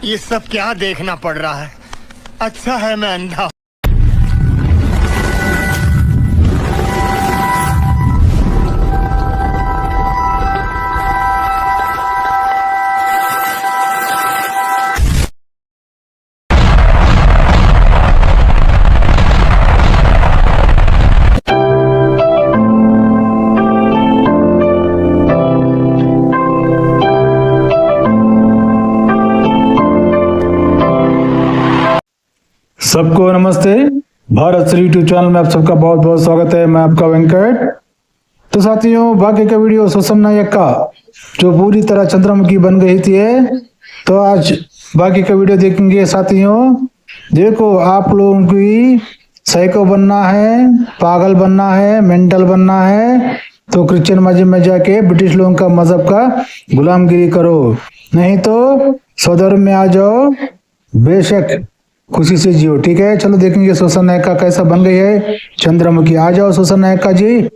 ये सब क्या देखना पड़ रहा है। अच्छा है मैं अंधा। सबको नमस्ते। भारत श्री यूट्यूब चैनल में आप सबका बहुत बहुत स्वागत है। मैं आपका वेंकट। तो साथियों, बाकी का वीडियो सुषमा नायक का जो पूरी तरह चंद्रमुखी बन गई थी तो आज बाकी का वीडियो देखेंगे। साथियों देखो, आप लोगों की साइको बनना है, पागल बनना है, मेंटल बनना है तो क्रिश्चियन मजहब में जाके ब्रिटिश लोगों का मजहब का गुलामगिरी करो, नहीं तो स्वधर्म में आ जाओ, बेशक खुशी से जियो। ठीक है, चलो देखेंगे सुषमा नायक का कैसा बन गई है चंद्रमुखी। आ जाओ सुषमा नायक का जी।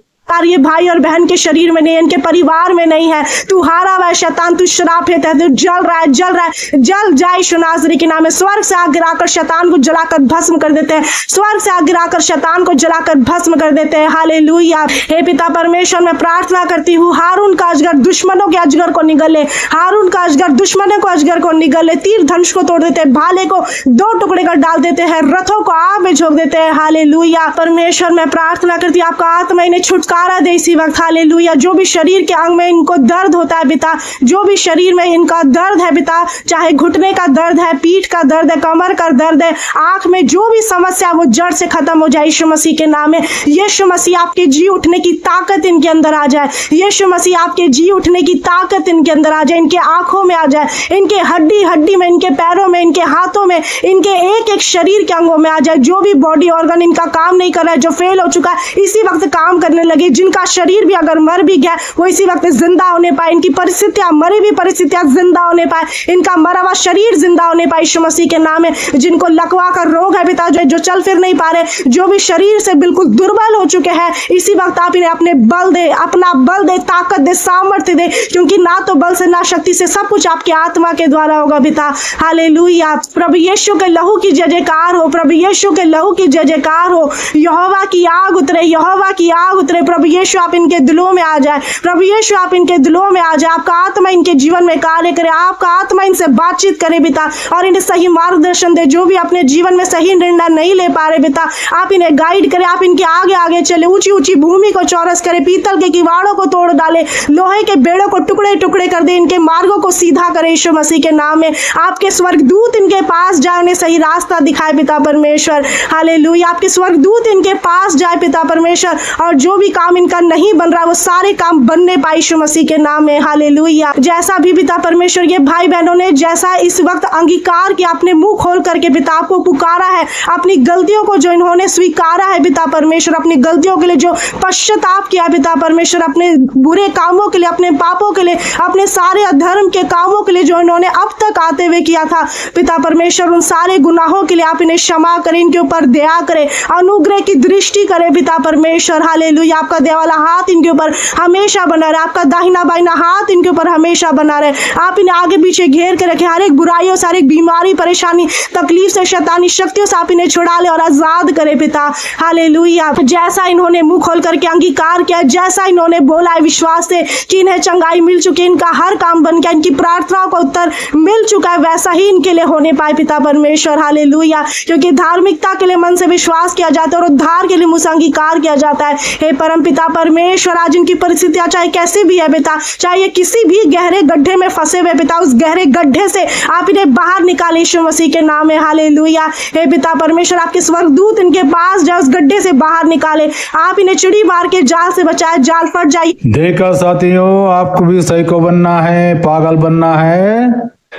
ये भाई और बहन के शरीर में नहीं है, इनके परिवार में नहीं है। तू हारा हुआ शैतान, तू शराब है, तू जल रहा है, जल रहा है, जल जाए यीशु नासरी के नाम में। स्वर्ग से आग गिराकर शैतान को जलाकर भस्म कर देते हैं। स्वर्ग से आग गिराकर शैतान को जलाकर भस्म कर देते हैं। हालेलुया। हे पिता परमेश्वर, मैं प्रार्थना करती हूँ हारून का अजगर दुश्मनों के अजगर को निगले, हारून का अजगर दुश्मनों को अजगर को निगले, तीर धनुष को तोड़ देते हैं, भाले को दो टुकड़े कर डाल देते हैं, रथों को आग में झोंक देते हैं। हालेलुया। परमेश्वर मैं प्रार्थना करती हूँ आपका आत्मा इन्हें छुटकारा दे इसी वक्त। हालेलुया। जो भी शरीर के अंग में इनको दर्द होता है पिता, जो भी शरीर में इनका दर्द है पिता, चाहे घुटने का दर्द है, पीठ का दर्द है, कमर का दर्द है, आंख में जो भी समस्या वो जड़ से खत्म हो जाए यीशु मसीह के नाम में। यीशु मसीह आपके जी उठने की ताकत इनके अंदर आ जाए। यीशु मसीह आपके जी उठने की ताकत इनके अंदर आ जाए, इनके आंखों में आ जाए, इनके हड्डी हड्डी में, इनके पैरों में, इनके हाथों में, इनके एक एक शरीर के अंगों में आ जाए। जो भी बॉडी ऑर्गन इनका काम नहीं कर रहा है, जो फेल हो चुका है, इसी वक्त काम करने लगे। जिनका शरीर भी अगर मर भी गया वो इसी वक्त जिंदा होने पाए। इनकी परिस्थितियां, मरी हुई परिस्थितियां जिंदा होने पाए, इनका मरा हुआ शरीर जिंदा होने पाए यीशु मसीह के नाम में। जिनको लकवा का रोग है पिता, जो चल फिर नहीं पा रहे, जो भी शरीर से बिल्कुल दुर्बल हो चुके हैं, इसी वक्त आप इन्हें अपने बल दे, अपना बल दे, ताकत दे, सामर्थ्य दे, क्योंकि ना तो बल से ना शक्ति से, सब कुछ आपके आत्मा के द्वारा होगा पिता। हालेलुया। प्रभु यीशु के लहू की जय जयकार हो, प्रभु यीशु के लहू की जय जयकार हो। यहोवा की आग उतरे, यहोवा की आग उतरे। प्रभु यीशु आप इनके दिलों में आ जाए, प्रभु यीशु आप इनके दिलों में आ जाए। आपका आत्मा इनके जीवन में कार्य करे, आपका आत्मा इनसे बातचीत करे पिता, और इन्हें सही मार्गदर्शन दे। जो भी अपने जीवन में सही निर्णय नहीं ले पा रहे पिता, आप इन्हें गाइड करे, आप इनके आगे आगे चले, ऊंची ऊंची भूमि को चौरस करे, पीतल के किवाड़ों को तोड़ डाले, लोहे के बेड़ों को टुकड़े टुकड़े कर दे, इनके मार्गों को सीधा करे यीशु मसीह के नाम में। आपके स्वर्गदूत इनके पास जाए, उन्हें सही रास्ता दिखाए पिता परमेश्वर। हालेलुया। आपके स्वर्गदूत इनके पास जाए पिता परमेश्वर, और जो भी काम इनका नहीं बन रहा वो सारे काम बनने पाए यीशु मसीह के नाम में। हालेलुया। जैसा भी पिता परमेश्वर ये भाई बहनों ने जैसा इस वक्त अंगीकार किया, अपने मुंह खोल करके पिता आपको पुकारा है, अपनी गलतियों को जो इन्होंने स्वीकारा है पिता परमेश्वर, अपनी गलतियों के लिए जो पश्चाताप किया पिता परमेश्वर, अपने बुरे कामों के लिए, अपने पापों के लिए, अपने सारे अधर्म के कामों के लिए जो इन्होंने अब तक आते हुए किया था पिता परमेश्वर, उन सारे गुनाहों के लिए आप इन्हें क्षमा करें, इनके ऊपर दया करें, अनुग्रह की दृष्टि करें पिता परमेश्वर। हालेलुया। आपका दया वाला हाथ इनके ऊपर हमेशा बना रहे, आपका दाहिना बाइना हाथ इनके ऊपर हमेशा बना रहे। आप इन्हें आगे पीछे घेर के रखें, हर एक बुराइयों से, हर एक बीमारी, परेशानी, तकलीफ से, शैतानी शक्तियों से आप इन्हें छुड़ा ले और आजाद करें पिता। हालेलुया। जैसा इन्होंने मुंह खोल करके अंगीकार किया, जैसा इन्होंने बोला है विश्वास से कि इन्हें चंगाई मिल चुकी है, इनका हर काम बन गया, इनकी प्रार्थनाओं का उत्तर मिल चुका है, वैसा ही इनके लिए होने पाए पिता परमेश्वर। हालेलुया। क्योंकि धार्मिकता के लिए मन से विश्वास किया जाता है और उद्धार के लिए मुंह से अंगीकार किया जाता है। हे परम पिता परमेश्वर, आज इनकी परिस्थितियां चाहे कैसी भी है पिता, चाहे ये किसी भी गहरे गड्ढे में फंसे हुए पिता, उस गहरे गड्ढे से आप इन्हें बाहर निकाले यीशु मसीह के नाम में। हालेलुया। हे पिता परमेश्वर, आपके स्वर्गदूत इनके पास जाए, उस गड्ढे से बाहर निकाले, आप इन्हें चिड़ी मार के जाल से बचाए, जाल फट जाए। देखा साथियों, आपको भी साइको बनना है, पागल बनना है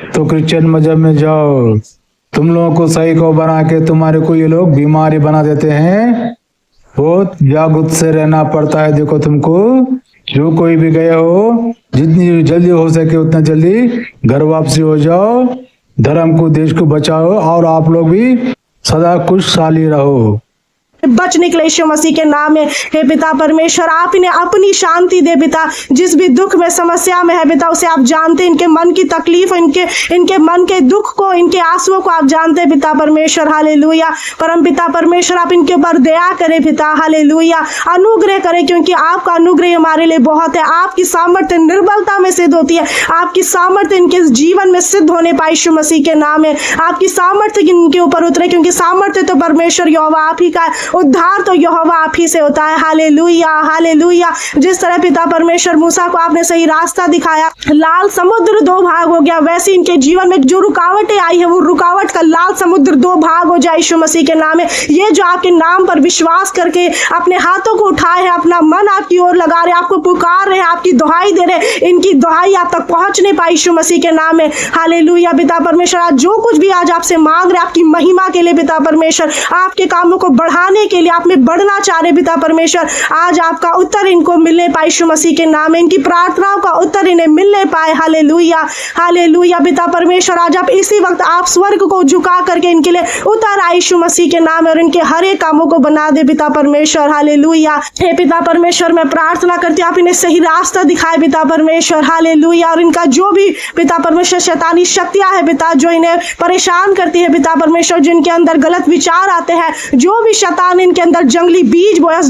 तो क्रिश्चियन मजहब में जाओ। तुम लोगों को साइको बना के तुम्हारे को ये लोग बीमारी बना देते हैं। बहुत जागरूक से रहना पड़ता है। देखो, तुमको जो कोई भी गए हो, जितनी जल्दी हो सके उतना जल्दी घर वापसी हो जाओ, धर्म को, देश को बचाओ, और आप लोग भी सदा खुशहाली रहो। बचने के लिए यीशु मसीह के नाम में। हे पिता परमेश्वर, आप इन्हें अपनी शांति दे पिता, जिस भी दुख में समस्या में है पिता उसे आप जानते, इनके मन की तकलीफ, इनके मन के दुख को, इनके आंसुओं को आप जानते पिता परमेश्वर। हालेलुया। परम पिता परमेश्वर, आप इनके ऊपर दया करें पिता। हालेलुया। अनुग्रह करें, क्योंकि आपका अनुग्रह हमारे लिए बहुत है। आपकी सामर्थ्य निर्बलता में सिद्ध होती है, आपकी सामर्थ्य इनके जीवन में सिद्ध होने पाए यीशु मसीह के नाम में। आपकी सामर्थ्य इनके ऊपर उतरे, क्योंकि सामर्थ्य तो परमेश्वर यहोवा आप ही का है, उद्धार तो यहोवा आप ही से होता है। Hallelujah, hallelujah. जिस तरह पिता परमेश्वर मूसा को आपने सही रास्ता दिखाया, लाल समुद्र दो भाग हो गया, वैसे इनके जीवन में जो रुकावटें आई है वो रुकावट का लाल समुद्र दो भाग हो जाए यीशु मसीह के नाम में। ये जो आपके नाम पर विश्वास करके अपने हाथों को उठाए हैं, अपना मन आपकी ओर लगा रहे, आपको पुकार रहे, आपकी दुहाई दे रहे, इनकी दुहाई आप तक पहुंचने पाए यीशु मसीह के नाम में। हालेलुया। पिता परमेश्वर, आज जो कुछ भी आज आपसे मांग रहे, आपकी महिमा के लिए पिता परमेश्वर, आपके कामों को बढ़ाने के लिए, आप में बढ़ना चाह रहे पिता परमेश्वर, आज आपका उत्तर इनको मिलने पाए यीशु मसीह के नाम में। इनकी प्रार्थनाओं का उत्तर इन्हें मिलने पाए। Hallelujah, hallelujah. पिता परमेश्वर, आज आप इसी वक्त आप स्वर्ग को झुका करके इनके लिए उतर आए यीशु मसीह के नाम में, और इनके हर एक कामों को बना दे पिता परमेश्वर। हालेलुया। हे पिता परमेश्वर, मैं प्रार्थना करती हूँ आप इन्हें सही रास्ता दिखाए पिता परमेश्वर। हालेलुया। और इनका जो भी पिता परमेश्वर शैतानी शक्तियां है पिता, जो इन्हें परेशान करती है पिता परमेश्वर, जो इनके अंदर गलत विचार आते हैं, जो भी शैतान इनके अंदर जंगली बीज बोया, उस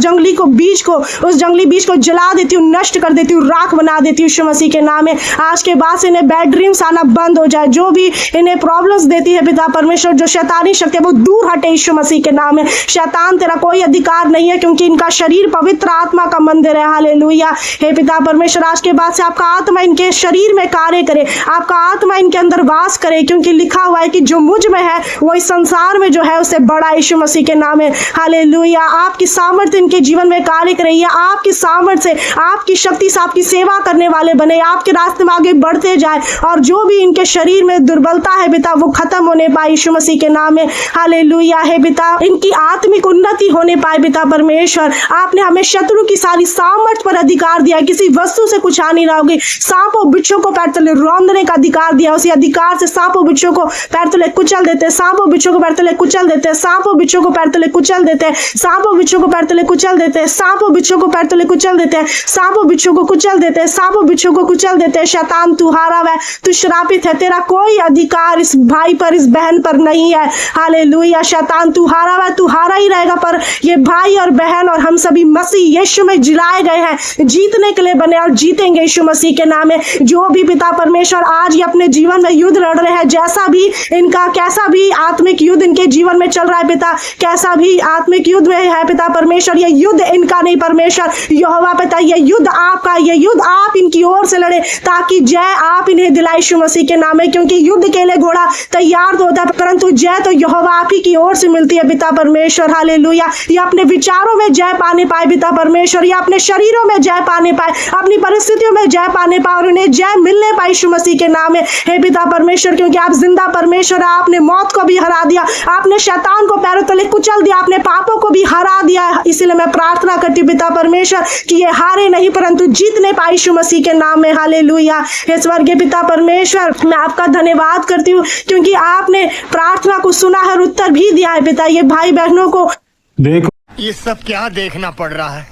जंगली बीज को जला देती हूँ, नष्ट कर देती हूँ, राख बना देती हूँ यीशु मसीह के नाम में। आज के बाद से इन्हें बैड ड्रीम्स आना बंद हो जाए, जो भी इन्हें प्रॉब्लम्स देती है पिता परमेश्वर, जो शैतानी शक्ति है वो दूर हटे यीशु मसीह के नाम में। शैतान तेरा कोई अधिकार नहीं है, क्योंकि इनका शरीर पवित्र आत्मा का मंदिर है। हालेलुया। हे पिता परमेश्वर, आज के बाद से आपका आत्मा इनके शरीर में कार्य करे, आपका आत्मा इनके अंदर वास करे, क्योंकि लिखा हुआ है कि जो मुझ में है वो इस संसार में जो है उससे बड़ा यीशु मसीह के नाम में। हालेलुया। आपकी सामर्थ्य इनके जीवन में कार्य करे, आपकी सामर्थ्य से, आपकी शक्ति से आपकी सेवा करने वाले बने, आपके रास्ते में आगे बढ़ते जाए, और जो भी इनके शरीर में दुर्बलता है पिता वो खत्म होने पाए यीशु मसीह के नाम में। हालेलुया। हे पिता, इनकी आत्मिक उन्नति होने पाए पिता परमेश्वर। आपने हमें शत्रु की सारी सामर्थ्य पर अधिकार दिया, किसी वस्तु से कुछ हानि ना होगी। सांपों बिच्छों को पैर तले रौंदने का अधिकार दिया, उसी अधिकार से सांपों बिच्छों को पैर तले कुचल देते, सांपों बिच्छों को पैर तले कुचल देते, सांपों बिच्छों को पैर तले कुचल देते, सांपों बिच्छों को पैर तले कुचल देते, सांपों बिच्छों को पैर तले कुचल देते, सांपों बिच्छों को कुचल देते, सांपों बिच्छों को कुचल देते। शैतान तू हारा है, तू श्रापित है, तेरा कोई अधिकार इस भाई पर, इस बहन पर नहीं है। हालेलुया। शैतान तू हारा है, तू हारा ही रहेगा, पर ये भाई और बहन और हम सभी मसीह यीशु में जिलाए गए हैं, जीतने के लिए बने और जीतेंगे यीशु मसीह के नाम में। जो भी पिता परमेश्वर आज ये अपने जीवन में युद्ध लड़ रहे हैं, जैसा भी इनका कैसा भी आत्मिक युद्ध इनके जीवन में चल रहा है पिता, कैसा भी आत्मिक युद्ध में है पिता परमेश्वर, ये युद्ध इनका नहीं परमेश्वर यहोवा पिता, ये युद्ध आपका, ये युद्ध आप इनकी ओर से लड़े, ताकि जय आप इन्हें दिलाए यीशु मसीह के नाम में। क्योंकि युद्ध के लिए घोड़ा तैयार तो होता है, परंतु जय तो यहोवा आप ही की ओर से मिलती है पिता परमेश्वर। हालेलुया। ये अपने विचारों में जय पाने पाए पिता परमेश्वर, ये अपने शरीरों में जय पाने पाए, अपनी परिस्थितियों में जय पाने पाए, और उन्हें जय मिलने पाए यीशु मसीह के नाम में। हे पिता परमेश्वर, क्योंकि आप जिंदा परमेश्वर, आपने मौत को भी हरा दिया, आपने शैतान को पैरों तले कुचल दिया, आपने पापों को भी हरा दिया। इसलिए मैं प्रार्थना करती हूँ पिता परमेश्वर कि ये हारे नहीं परंतु जीतने पाए यीशु मसीह के नाम में। हालेलुया। हे स्वर्गीय पिता परमेश्वर, मैं आपका धन्यवाद करती हूँ, क्योंकि आपने प्रार्थना को सुना है और उत्तर भी दिया है पिता। ये भाई बहनों को देखो ये सब क्या देखना पड़ रहा है।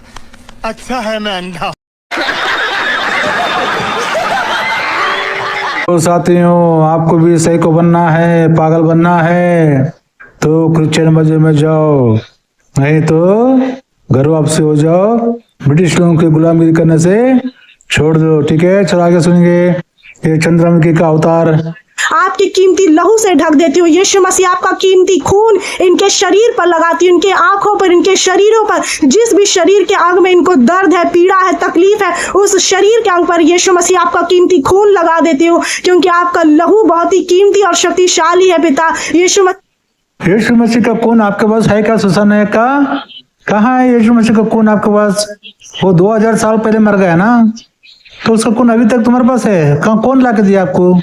अच्छा है मैं अंधा। तो साथियों, आपको भी सही को बनना है, पागल बनना है तो क्रिश्चियन मस्जिद में जाओ, नहीं तो घर वापसी हो जाओ, ब्रिटिश लोगों की गुलामी करने से छोड़ दो। ठीक है, चलो आगे सुनेंगे ये चंद्रमुखी का अवतार। आपकी कीमती लहू से ढक देती हूँ यीशु मसीह, आपका कीमती खून इनके शरीर पर लगाती हूँ, इनके आंखों पर, इनके शरीरों पर, जिस भी शरीर के अंग में इनको दर्द है, पीड़ा है, तकलीफ है, उस शरीर के अंग पर यीशु मसीह आपका कीमती खून लगा देती हूँ, क्योंकि आपका लहू बहुत ही कीमती और शक्तिशाली है पिता। यीशु मसीह का खून आपके पास है क्या सुसन्ना का? कहाँ है यीशु मसीह का खून आपके पास? वो 2000 साल पहले मर गया ना, तो उसका खून अभी तक तुम्हारे पास है? कौन ला के दिया आपको?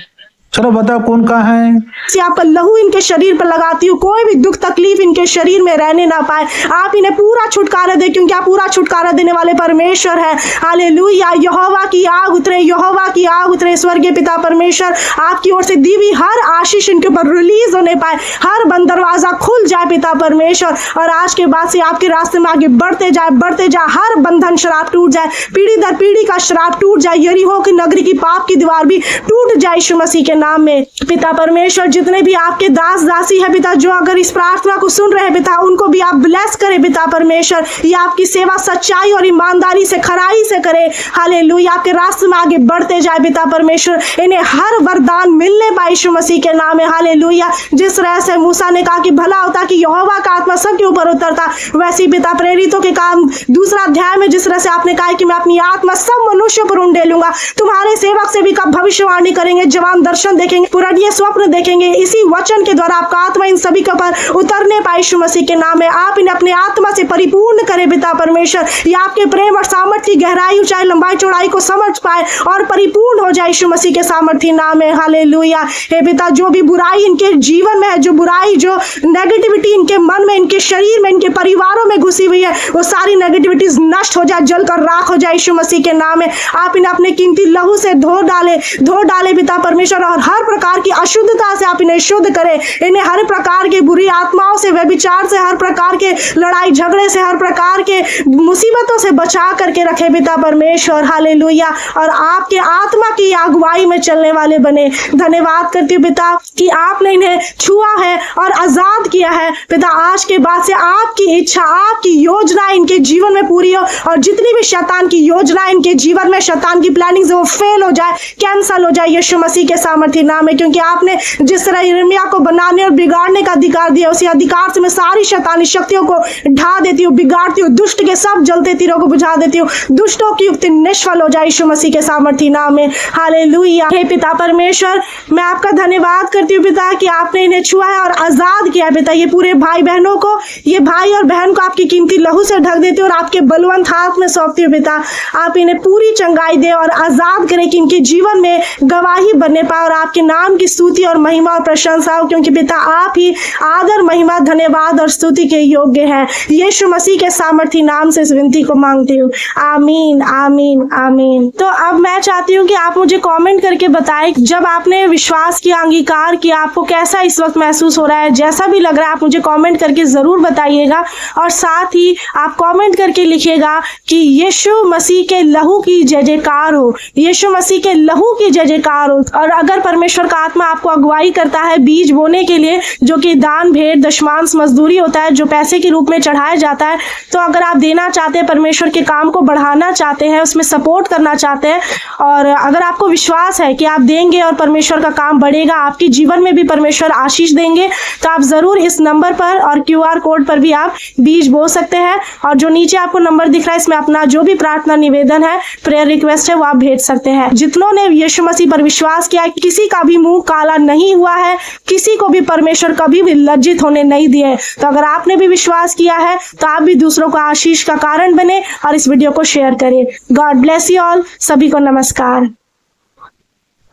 चलो बताओ कौन कहाँ है। से आपका लहू इनके शरीर पर लगाती हूँ, कोई भी दुख तकलीफ इनके शरीर में रहने ना पाए। आप इन्हें पूरा छुटकारा दे, क्योंकि आप पूरा छुटकारा देने वाले परमेश्वर है। हालेलुया। यहोवा की आग उतरे, यहोवा की आग उतरे। स्वर्गीय पिता परमेश्वर, आपकी ओर से दी हुई हर आशीष इनके ऊपर रिलीज होने पाए, हर बंद दरवाजा खुल जाए पिता परमेश्वर। और आज के बाद से आपके रास्ते में आगे बढ़ते जाए, बढ़ते जाए। हर बंधन श्राप टूट जाए, पीढ़ी दर पीढ़ी का श्राप टूट जाए। यरीहो की नगरी की पाप की दीवार भी टूट जाए यीशु मसीह के नाम में। पिता परमेश्वर, जितने भी आपके दास दासी है पिता, जो अगर इस प्रार्थना को सुन रहे हैं पिता, उनको भी आप ब्लेस करें पिता परमेश्वर। ये आपकी सेवा सच्चाई और ईमानदारी से, खराई से करे। हालेलुया। आपके रास्ते में आगे बढ़ते जाए पिता परमेश्वर। इन्हें हर वरदान मिलने पाए यीशु मसीह के नाम में। हालेलुया। जिस तरह से मूसा ने कहा कि भला होता कि यहोवा का आत्मा सबके ऊपर उतरता, वैसे पिता प्रेरितों के काम 2 अध्याय में जिस तरह से आपने कहा कि मैं अपनी आत्मा सब मनुष्यों पर उंडेलूंगा। तुम्हारे सेवक से भी कब भविष्यवाणी करेंगे, जवान दर्शन देखेंगे, पुराने स्वप्न देखेंगे। इसी वचन के द्वारा आपका आत्मा इन सभी के ऊपर उतरने पाए यीशु मसीह के नाम में। आप इन्हें अपने आत्मा से परिपूर्ण करें पिता परमेश्वर। ये आपके प्रेम और सामर्थ्य की गहराई, ऊंचाई, लंबाई, चौड़ाई को समझ पाए और परिपूर्ण हो जाए यीशु मसीह के सामर्थ्य नाम में। हालेलुया। हे पिता, जो भी बुराई इनके जीवन में है, जो बुराई, जो नेगेटिविटी इनके मन में, इनके शरीर में, इनके परिवारों में घुसी हुई है, वो सारी नेगेटिविटीज नष्ट हो जाए, जलकर राख हो जाए यीशु मसीह के नाम में। आप इन्हें अपने कीमती लहू से धो डाले पिता परमेश्वर। और हर प्रकार की अशुद्धता से आप इन्हें शुद्ध करें। इन्हें हर प्रकार की बुरी आत्माओं से, व्यभिचार से, हर प्रकार के लड़ाई झगड़े से, हर प्रकार के मुसीबतों से बचा करके रखे पिता परमेश्वर। हालेलुया। और आपके आत्मा की अगुवाई में चलने वाले बने। धन्यवाद करती हूँ पिता कि आपने इन्हें छुआ है और आजाद किया है पिता। आज के बाद से आपकी इच्छा, आपकी योजना इनके जीवन में पूरी हो, और जितनी भी शैतान की योजना इनके जीवन में, शैतान की प्लानिंग से वो फेल हो जाए, कैंसल हो जाए यीशु मसीह के सामर्थ्य नाम में। क्योंकि आपने जिस तरह यिर्मयाह को बनाने और बिगाड़ने का अधिकार दिया, उसी अधिकार से मैं सारी शैतानी शक्तियों को ढा देती हूँ, बिगाड़ती हूँ। दुष्ट के सब जलते तीरों को बुझा देती हूँ। दुष्टों की युक्ति निष्फल हो जाए यीशु मसीह के सामर्थ्य नाम में। हालेलुया। हे पिता परमेश्वर, मैं आपका धन्यवाद करती हूँ पिता कि आपने इन्हें छुआ है और आजाद किया है पिता। ये पूरे भाई बहनों को, ये भाई और बहन को आपकी कीमती लहू से ढक देती हूँ और आपके बलवंत हाथ में सौंपती हूँ पिता। आप इन्हें पूरी चंगाई दे और आजाद करें कि इनके जीवन में गवाही बनने पाए और आपके नाम की स्तुति और महिमा और प्रशंसा हो। क्योंकि पिता आप ही आदर, महिमा, धन्यवाद और स्तुति के योग्य हैं। यीशु मसीह के सामर्थ्य नाम से इस विनती को मांगती हूँ। आमीन, आमीन, आमीन। तो अब मैं चाहती हूँ कि आप मुझे कमेंट करके बताएं, जब आपने विश्वास किया, अंगीकार किया, आपको कैसा इस वक्त महसूस हो रहा है। जैसा भी लग रहा है आप मुझे कमेंट करके जरूर बताइएगा। और साथ ही आप कमेंट करके लिखिएगा कि यीशु मसीह के लहू की जय जयकार हो, यीशु मसीह के लहू की जय जयकार हो। और अगर परमेश्वर का आत्मा आपको अगुवाई करता है बीज बोने के लिए, जो कि दान, भेंट, दशमांश, मजदूरी होता है, जो पैसे के रूप में चढ़ाया जाता है, तो अगर आप देना चाहते हैं, परमेश्वर के काम को बढ़ाना चाहते हैं, उसमें सपोर्ट करना चाहते हैं, और अगर आपको विश्वास है कि आप देंगे और परमेश्वर का काम बढ़ेगा, आपके जीवन में भी परमेश्वर आशीष देंगे, तो आप जरूर इस नंबर पर और QR कोड पर भी आप बीज बो सकते हैं। और जो नीचे आपको नंबर दिख रहा है, इसमें अपना जो भी प्रार्थना निवेदन है, प्रेयर रिक्वेस्ट है, वो आप भेज सकते हैं। जितनों ने यीशु मसीह पर विश्वास किया, किसी का भी मुंह काला नहीं हुआ है, किसी को भी परमेश्वर कभी भी लज्जित होने नहीं दिए। तो अगर आपने भी विश्वास किया है तो आप भी दूसरों को आशीष का कारण बने और इस वीडियो को शेयर करें। God bless you all. सभी को नमस्कार।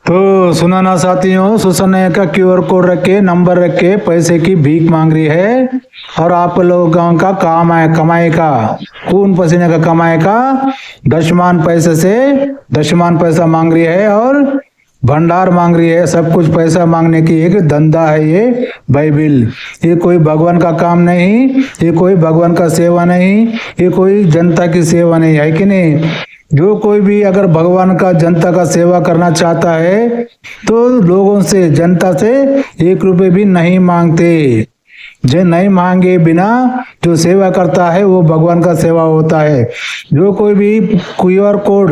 तो सुना ना साथियों, सुसन्या का QR कोड रख के, नंबर रख के पैसे की भीख मांग रही है। और आप लोगों का काम है कमाई का, खून पसीने का कमाई का, दशमान पैसे से दशमान पैसा मांग रही है और भंडार मांग रही है। सब कुछ पैसा मांगने की एक धंधा है ये बाइबिल। ये कोई भगवान का काम नहीं, ये कोई भगवान का सेवा नहीं, ये कोई जनता की सेवा नहीं है कि नहीं। जो कोई भी अगर भगवान का, जनता का सेवा करना चाहता है तो लोगों से, जनता से 1 रुपए भी नहीं मांगते। जो नहीं मांगे बिना जो सेवा करता है वो भगवान का सेवा होता है। जो कोई भी QR कोड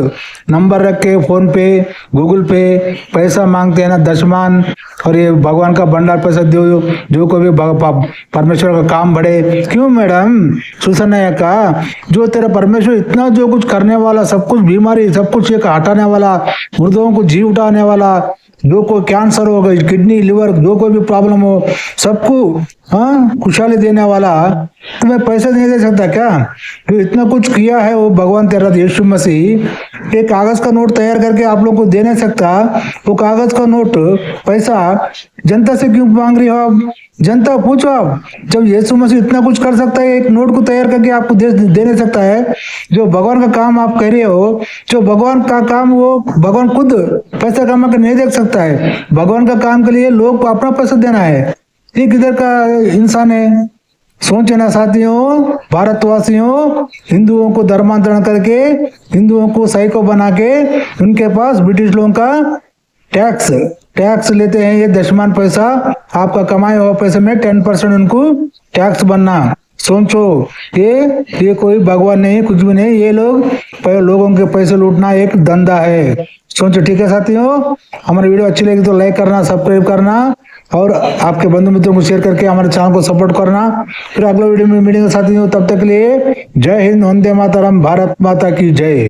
नंबर रख के फोन पे, गूगल पे पैसा मांगते हैं ना, दशमान, और ये भगवान का भंडार पैसा दो, जो कोई भी परमेश्वर का काम बढ़े। क्यों मैडम सुसन्या का, जो तेरा परमेश्वर इतना जो कुछ करने वाला, सब कुछ बीमारी, सब कुछ एक हटाने वाला, मुर्दों को जी उठाने वाला, जो कोई कैंसर हो गई, किडनी, लिवर, जो कोई भी प्रॉब्लम हो, सबको हाँ, खुशहाली देने वाला तुम्हें पैसे नहीं दे सकता क्या? जो इतना कुछ किया है वो भगवान तेरा यीशु मसीह एक कागज का नोट तैयार करके आप लोग को दे नहीं सकता। वो कागज का नोट पैसा जनता से क्यों मांग रही हो आप? जनता पूछो आप, जब यीशु मसीह इतना कुछ कर सकता है, एक नोट को तैयार करके आपको दे नहीं सकता है। जो भगवान का काम आप कह रहे हो, जो भगवान का काम वो भगवान खुद पैसा कमा कर नहीं देख सकता है। भगवान का काम के लिए लोग को अपना पैसा देना है। ये किधर का इंसान है? सोचे ना साथियों, भारतवासियों, हिंदुओं को धर्मांतरण करके हिंदुओं को साइको बना के उनके पास ब्रिटिश लोगों का टैक्स लेते हैं। ये दशमान पैसा आपका कमाए हुआ पैसे में 10% उनको टैक्स बनना। सोचो, ये कोई भगवान नहीं, कुछ भी नहीं। ये लोगों के पैसे लूटना एक धंधा है। सोचो, ठीक है साथियों। हमारी वीडियो अच्छी लगी तो लाइक करना, सब्सक्राइब करना और आपके बंधु मित्रों को शेयर करके हमारे चैनल को सपोर्ट करना। फिर अगला वीडियो में मिलेंगे साथियों। तब तक के लिए जय हिंद, वंदे मातरम, भारत माता की जय।